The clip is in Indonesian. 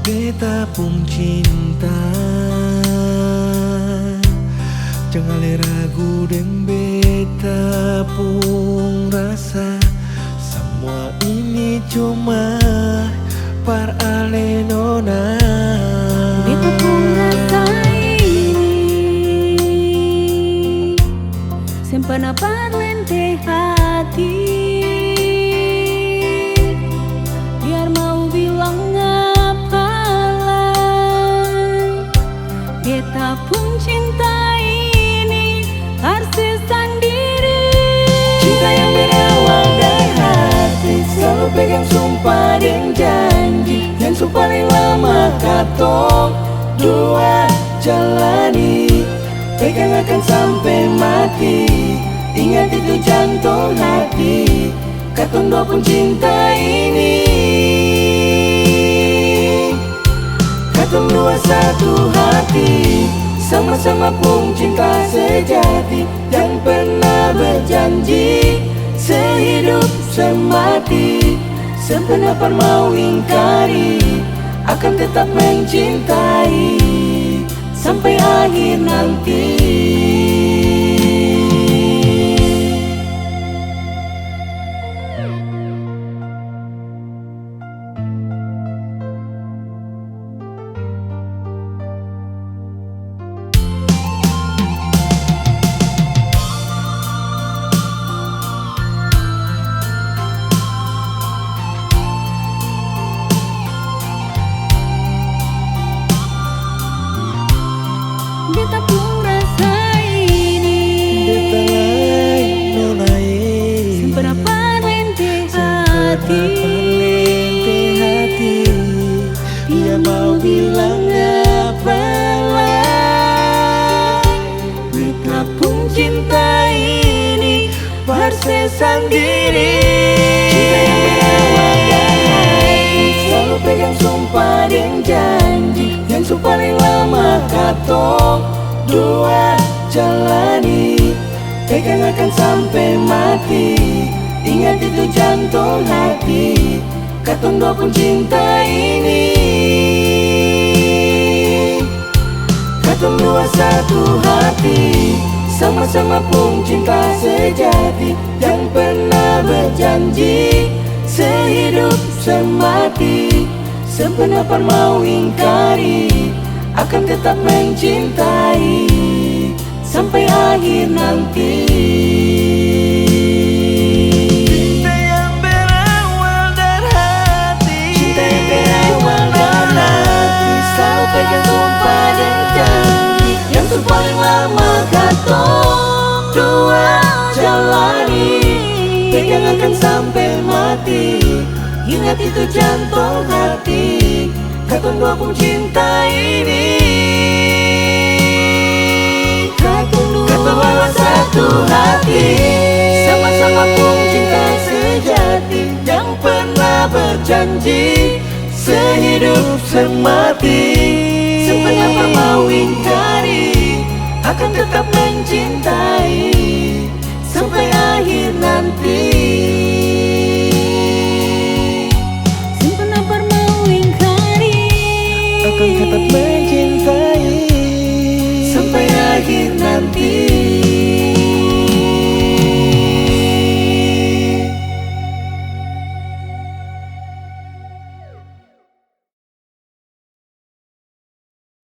Beta pun cinta, jangan ragu dan beta pun rasa semua ini cuma par ale nona. Beta pun rasa ini sempena parlente hati. Biar mau bilang apalah, beta pun cinta ini harus sendiri. Cinta yang berawal dari hati, selalu pegang sumpah dan janji. Yang paling lama katong dua jalani, pegang akan sampai mati. Ingat itu jantung hati, katong dua pun cinta ini. Katong dua satu hati, sama-sama pun cinta sejati. Yang pernah berjanji sehidup semati, sempena par mau ingkari, akan tetap mencintai sampai akhir nanti. Beta pun rasa ini sempena parlente hati. Dia mau bilang apalah, Beta pun cinta ini parse sendiri. Cinta yang berawal dari hati, selalu pegang sumpah dan janji. Yang paling lama katong dua jalani, pegang akan sampai mati. Ingat itu jantung hati, katong dua pun cinta ini. Katong dua satu hati, sama-sama pun cinta sejati. Yang pernah berjanji sehidup semati, sempena par mau ingkari, akan tetap mencintai sampai akhir nanti. Cinta yang berawal dari hati, cinta yang berawal dari hati, selalu pegang sumpah dan janji. Yang paling lama katong dua jalani, pegang akan sampai mati. Ingat itu jantung hati, katong dua pun cinta ini. Katong dua satu hati, sama-sama pun cinta sejati. Yang pernah berjanji sehidup semati, sempena par mau ingkari, akan tetap mencintai